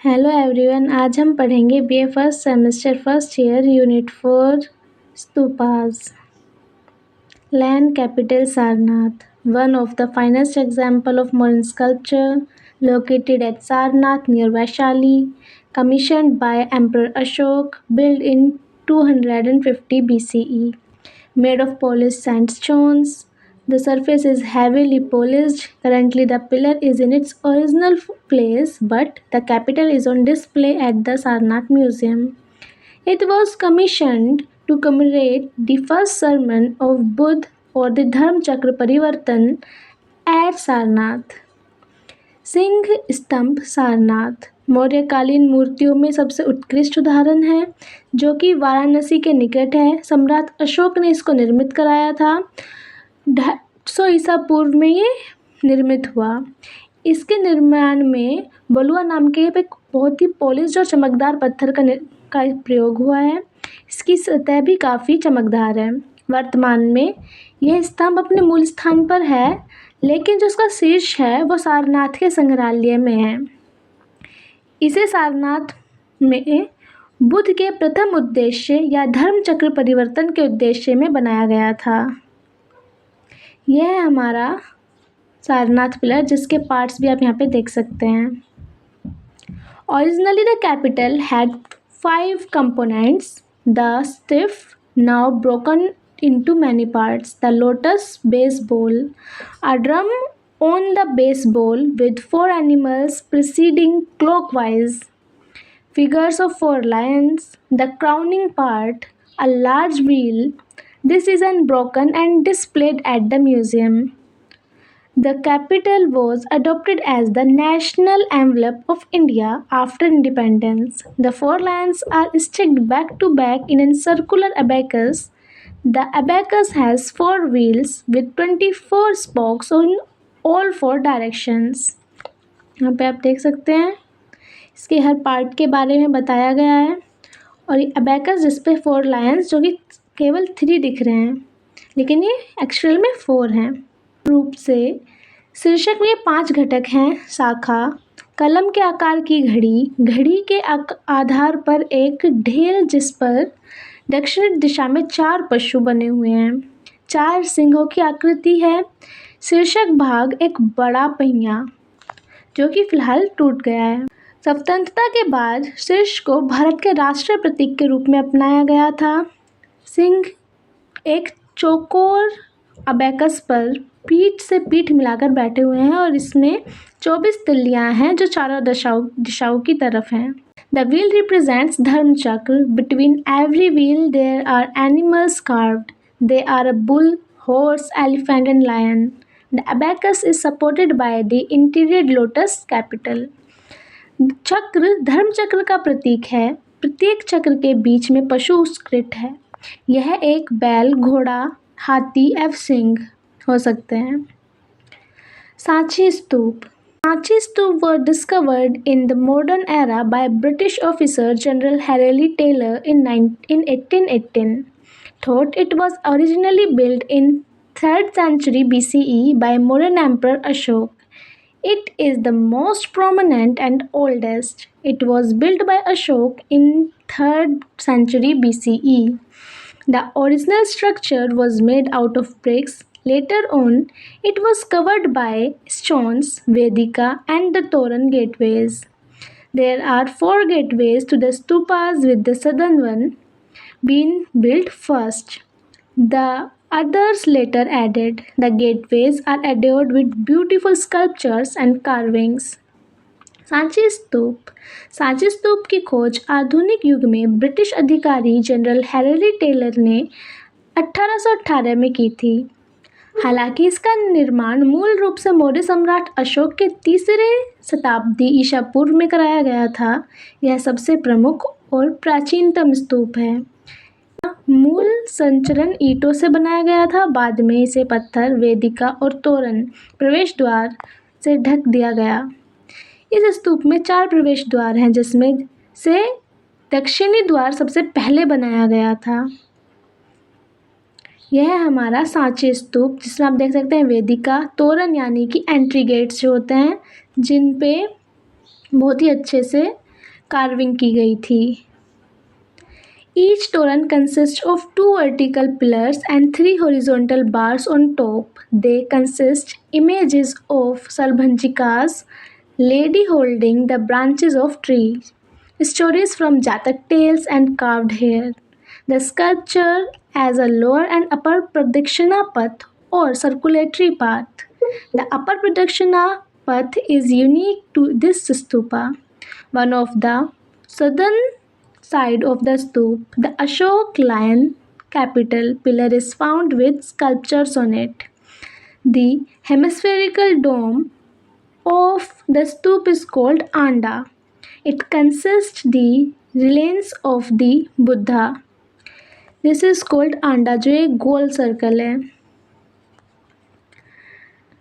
Hello everyone, आज हम पढ़ेंगे BA first semester first year unit 4 stupas. Land capital Sarnath, one of the finest example of modern sculpture, located at Sarnath near Vaishali, commissioned by Emperor Ashok, built in 250 BCE, made of polished sandstones. The surface is heavily polished. Currently, the pillar is in its original place, but the capital is on display at the Sarnath Museum. It was commissioned to commemorate the first sermon of Buddha or the Dharma Chakra Parivartan at Sarnath. Singh स्तंभ सारनाथ मौर्यकालीन मूर्तियों में सबसे उत्कृष्ट उदाहरण है, जो कि वाराणसी के निकट है। सम्राट अशोक ने इसको निर्मित कराया था। 250 ईसा पूर्व में ये निर्मित हुआ। इसके निर्माण में बलुआ नाम के एक बहुत ही पॉलिश और चमकदार पत्थर का प्रयोग हुआ है। इसकी सतह भी काफ़ी चमकदार है। वर्तमान में यह स्तंभ अपने मूल स्थान पर है, लेकिन जो उसका शीर्ष है वो सारनाथ के संग्रहालय में है। इसे सारनाथ में बुद्ध के प्रथम उद्देश्य या धर्म चक्र परिवर्तन के उद्देश्य में बनाया गया था। यह है हमारा सारनाथ पिलर, जिसके पार्ट्स भी आप यहाँ पे देख सकते हैं। Originally the capital had 5 components. The stiff, now broken into many parts. The lotus base bowl, a drum on the base bowl with 4 animals proceeding clockwise. Figures of 4 lions. The crowning part, a large wheel. This is unbroken and displayed at the museum. The capital was adopted as the national envelope of India after independence. The 4 lions are stacked back to back in a circular abacus. The abacus has 4 wheels with 24 spokes in all 4 directions. यहाँ पे आप देख सकते हैं, इसके हर part के बारे में बताया गया है। और ये abacus जिस पे 4 लायंस, जो कि केवल 3 दिख रहे हैं, लेकिन ये एक्चुअल में 4 हैं। रूप से शीर्षक में 5 घटक हैं। शाखा, कलम के आकार की घड़ी, घड़ी के आधार पर एक ढेल जिस पर दक्षिण दिशा में 4 पशु बने हुए हैं, 4 सिंहों की आकृति है। शीर्षक भाग एक बड़ा पहिया, जो कि फिलहाल टूट गया है। स्वतंत्रता के बाद शीर्ष को भारत के राष्ट्रीय प्रतीक के रूप में अपनाया गया था। सिंह एक चौकोर अबैकस पर पीठ से पीठ मिलाकर बैठे हुए हैं और इसमें 24 तिल्लियां हैं, जो चारों दिशाओं की तरफ हैं। The wheel represents dharma chakra. Between every wheel there are animals carved. They are a bull, horse, elephant and lion. The abacus is supported by the interior lotus capital. Chakra dharma चक्र का प्रतीक है। प्रत्येक चक्र के बीच में पशु उत्कृष्ट है। यह एक बैल, घोड़ा, हाथी एवं सिंह हो सकते हैं। सांची स्तूप। सांची स्तूप were discovered in the modern era by British officer General Harry Taylor in 1818. Thought it was originally built in 3rd century BCE by modern Emperor Ashok. It is the most prominent and oldest. It was built by Ashok in 3rd century BCE. The original structure was made out of bricks. Later on, it was covered by stones, Vedika, and the Toran gateways. There are 4 gateways to the stupas, with the southern one being built first. The others later added. The gateways are adorned with beautiful sculptures and carvings. Sanchi स्तूप। सांची स्तूप की खोज आधुनिक युग में British अधिकारी general Harry Taylor ने 1818 में की थी। हालांकि इसका निर्माण मूल रूप से मौर्य सम्राट अशोक के 3रे शताब्दी ईसा पूर्व में कराया गया था। यह सबसे प्रमुख और प्राचीनतम स्तूप है। मूल संचरण ईंटों से बनाया गया था। बाद में इसे पत्थर, वेदिका और तोरण प्रवेश द्वार से ढक दिया गया। इस स्तूप में 4 प्रवेश द्वार हैं, जिसमें से दक्षिणी द्वार सबसे पहले बनाया गया था। यह है हमारा सांची स्तूप, जिसमें आप देख सकते हैं वेदिका, तोरण यानी कि एंट्री गेट्स जो होते हैं, जिन पे बहुत ही अच्छे से कार्विंग की गई थी। Each toran consists of 2 vertical pillars and 3 horizontal bars on top. They consist images of Salbhanjikas, lady holding the branches of trees, stories from Jatak tales and carved hair. The sculpture has a lower and upper Pradakshina path or circulatory path. The upper Pradakshina path is unique to this stupa. One of the southern side of the stoop, the Ashok lion capital pillar is found with sculptures on it. The hemispherical dome of the stoop is called Anda. It consists the reliance of the Buddha. This is called Anda, जो एक गोल circle है.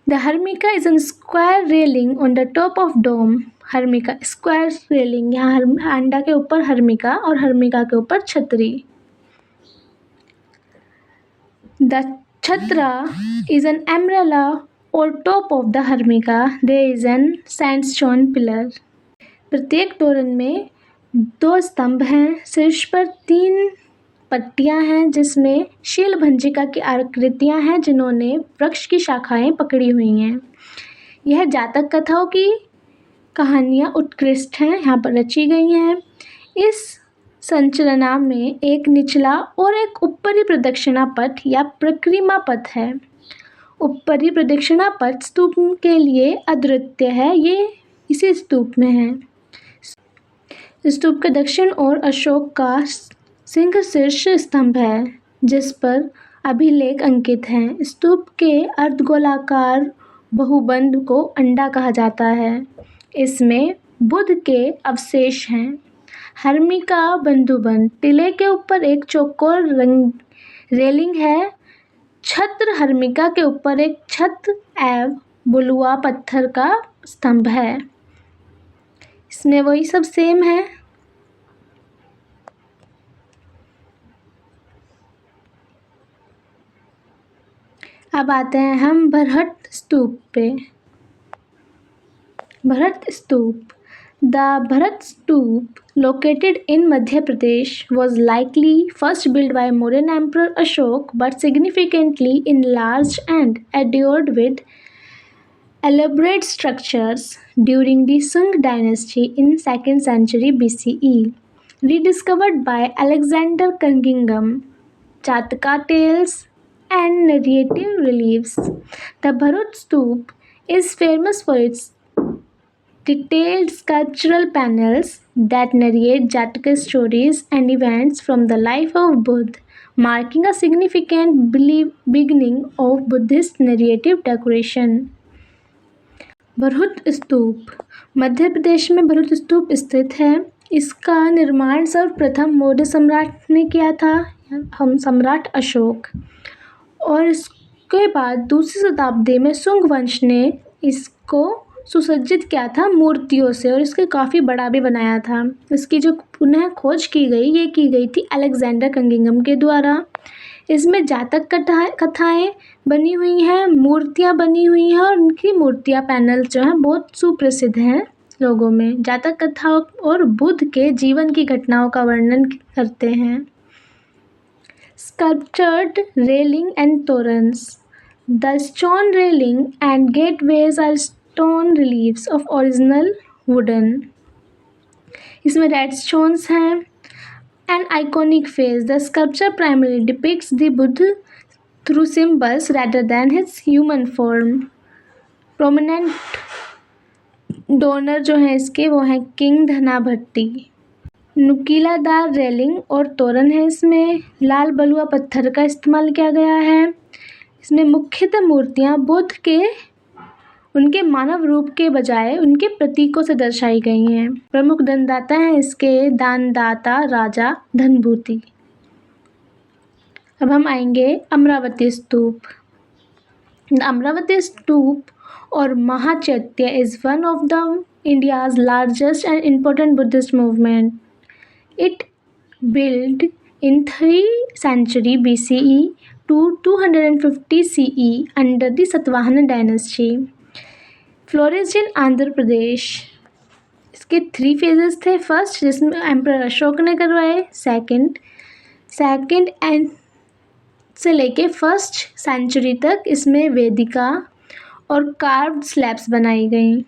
The Hermika is a square railing on the top of dome. Harmika square railing, यहाँ अंडा के ऊपर हर्मिका और हर्मिका के ऊपर छतरी. The chhatra is an umbrella और top of the harmika there is an sandstone pillar. प्रत्येक तोरण में 2 स्तंभ हैं. शीर्ष पर 3 पट्टियां हैं जिसमें शीलभंजिका की आकृतियां हैं जिन्होंने वृक्ष की शाखाएं पकड़ी हुई हैं. यह जातक कथाओं की कहानियाँ उत्कृष्ट हैं, यहाँ पर रची गई हैं. इस संरचना में एक निचला और एक ऊपरी प्रदक्षिणा पथ या प्रक्रिमा पथ है. ऊपरी प्रदक्षिणा पथ स्तूप के लिए अद्वितीय है, ये इसी स्तूप में है. स्तूप के दक्षिण ओर अशोक का सिंह शीर्ष स्तंभ है जिस पर अभिलेख अंकित हैं. स्तूप के अर्धगोलाकार बहुबंध को अंडा कहा जाता है. इसमें बुद्ध के अवशेष हैं. हर्मिका बंधुबंध टिले के ऊपर एक चौकोर रेलिंग है. छत्र हर्मिका के ऊपर एक छत एवं बुलुआ पत्थर का स्तंभ है. इसमें वही सब सेम है. अब आते हैं हम बृहत स्तूप पे. Bharat Stoop. The Bharat Stoop, located in Madhya Pradesh, was likely first built by Mauryan Emperor Ashok but significantly enlarged and adorned with elaborate structures during the Sung dynasty in 2nd century BCE. Rediscovered by Alexander Cunningham, Jataka tales and narrative reliefs, the Bharat Stoop is famous for its detailed sculptural panels that narrate Jataka stories and events from the life of Buddha, marking a significant beginning of Buddhist narrative decoration. Bharuch स्तूप. मध्य प्रदेश में भरूच स्तूप स्थित है. इसका निर्माण सर्वप्रथम मौर्य सम्राट ने किया था, हम सम्राट अशोक, और इसके बाद 2री शताब्दी में सुंग वंश ने इसको सुसज्जित किया था मूर्तियों से और इसके काफ़ी बड़ा भी बनाया था. इसकी जो पुनः खोज की गई ये की गई थी अलेक्जेंडर कनिंघम के द्वारा. इसमें जातक कथाएं बनी हुई हैं, मूर्तियां बनी हुई हैं और उनकी मूर्तियां पैनल जो हैं बहुत सुप्रसिद्ध हैं लोगों में. जातक कथाओं और बुद्ध के जीवन की घटनाओं का वर्णन करते हैं. Sculptured railing and torrents. The stone railing and gateways are stone reliefs of original wooden. इसमें रेड स्टोन्स हैं. An iconic face. The sculpture primarily depicts the Buddha through symbols rather than his human form. Prominent donor जो हैं इसके वो हैं king धनाभट्टी. नुकीलादार railing और तोरण है. इसमें लाल बलुआ पत्थर का इस्तेमाल किया गया है. इसमें मुख्यतः मूर्तियाँ बुद्ध के उनके मानव रूप के बजाय उनके प्रतीकों से दर्शाई गई हैं. प्रमुख दानदाता हैं इसके दानदाता राजा धनभूति. अब हम आएंगे अमरावती स्तूप. अमरावती स्तूप और Mahachaitya is one of the India's largest and important Buddhist movement. It build in 3rd century BCE to 250 CE under the Satavahana dynasty. Flourished in Andhra Pradesh. इसके इसके 3 फेजेस थे। फर्स्ट जिसमें एम्परर अशोक ने करवाए, सेकंड एंड से लेके फर्स्ट सेंचुरी तक इसमें वेदिका और कार्व्ड स्लैब्स बनाई गई।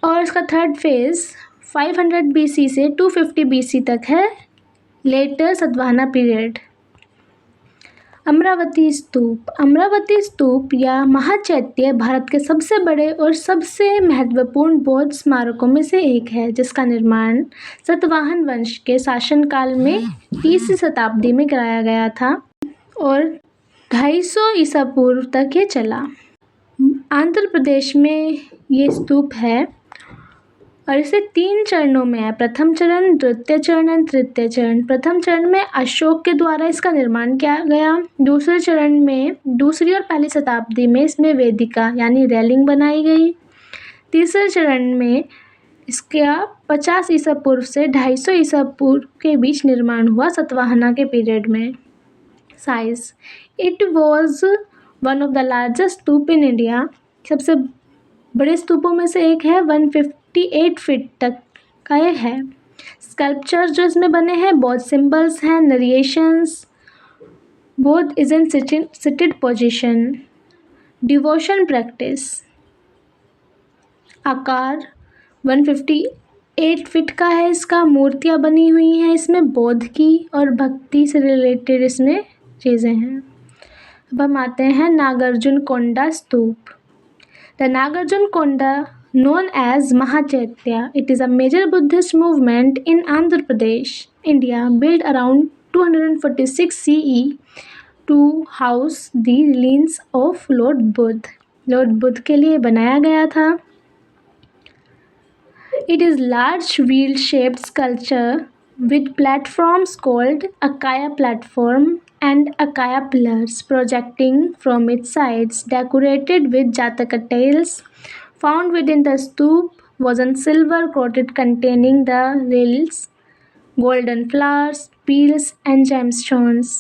और इसका थर्ड फेज़ 500 BC से 250 BC तक है, लेटर सातवाहना पीरियड। अमरावती स्तूप या महाचैत्य भारत के सबसे बड़े और सबसे महत्वपूर्ण बौद्ध स्मारकों में से एक है, जिसका निर्माण सातवाहन वंश के शासनकाल में 30वीं शताब्दी में कराया गया था और 250 ईसा पूर्व तक ये चला। आंध्र प्रदेश में ये स्तूप है और इसे 3 चरणों में है, प्रथम चरण, द्वितीय चरण और तृतीय चरण। प्रथम चरण में अशोक के द्वारा इसका निर्माण किया गया। दूसरे चरण में 2री और पहली शताब्दी में इसमें वेदिका यानी रेलिंग बनाई गई। तीसरे चरण में इसका 50 ईसा पूर्व से 250 ईसा पूर्व के बीच निर्माण हुआ सातवाहना के पीरियड में। Size, it was one of the largest stupa in India. सबसे बड़े स्तूपों में से एक है, 158 फीट तक का ये है। स्कल्पचर जो इसमें बने हैं, बौद्ध सिंबल्स हैं, नरेशंस, बोध is in seated position, devotion practice. आकार 158 फीट का है इसका। मूर्तियाँ बनी हुई हैं इसमें बौद्ध की और भक्ति से रिलेटेड इसमें चीज़ें हैं। अब हम आते हैं Nagarjunakonda stupa. The Nagarjunakonda known as Mahachaitya. It is a major Buddhist movement in Andhra Pradesh, India, built around 246 CE to house the remains of Lord Buddha. Lord Buddha के लिए बनाया गया था। It is large wheel-shaped sculpture with platforms called Akaya platform and Akaya pillars projecting from its sides, decorated with Jataka tails. Found within the stoop was a silver coated containing the rails, golden flowers, pearls and gemstones.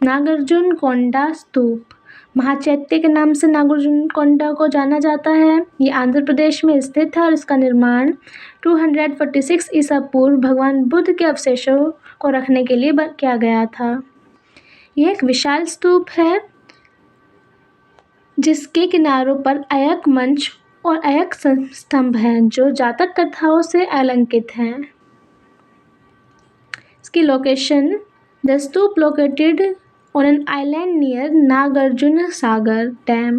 Nagarjunakonda स्तूप महाचैत्य के नाम से नागार्जुनकोंडा को जाना जाता है। ये आंध्र प्रदेश में स्थित है और इसका निर्माण 246 ईसा पूर्व भगवान बुद्ध के अवशेषों को रखने के लिए किया गया था। यह एक विशाल स्तूप है जिसके किनारों पर अयक मंच और अयक स्तंभ हैं जो जातक कथाओं से अलंकृत हैं। इसकी location, the stupa located on an island near Nagarjuna Sagar dam.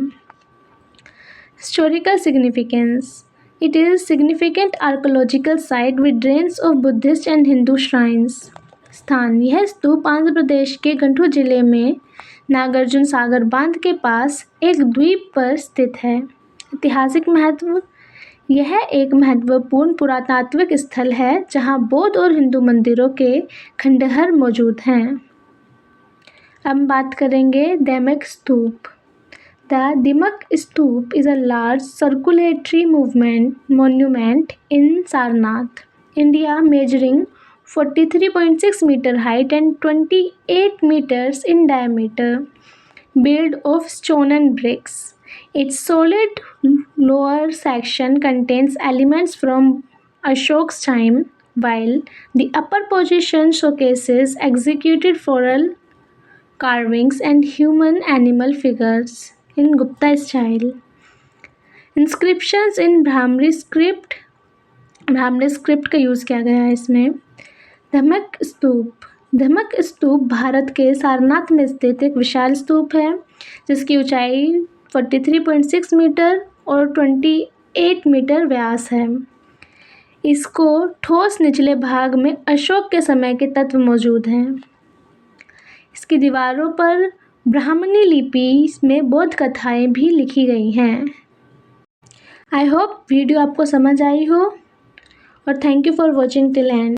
Historical significance, it is significant archaeological site with range of Buddhist and Hindu shrines. स्थान, यह स्तूप आंध्र प्रदेश के गंटूर जिले में नागार्जुन सागर बांध के पास एक द्वीप पर स्थित है। ऐतिहासिक महत्व, यह एक महत्वपूर्ण पुरातात्विक स्थल है जहां बौद्ध और हिंदू मंदिरों के खंडहर मौजूद हैं। अब बात करेंगे दिमक stupa. The Dhamek stupa is a large circulatory monument in Sarnath, India, measuring 43.6 metre height and 28 meters in diameter, built of stone and bricks. Its solid lower section contains elements from Ashok's time, while the upper portion showcases executed floral carvings and human animal figures in Gupta style. Inscriptions in Brahmi script का use किया गया है इसमें। धमक स्तूप भारत के सारनाथ में स्थित एक विशाल स्तूप है जिसकी ऊंचाई 43.6 मीटर और 28 मीटर व्यास है। इसको ठोस निचले भाग में अशोक के समय के तत्व मौजूद हैं। इसकी दीवारों पर ब्राह्मणी लिपि में बौद्ध कथाएं भी लिखी गई हैं। आई होप वीडियो आपको समझ आई हो और thank you for watching till and.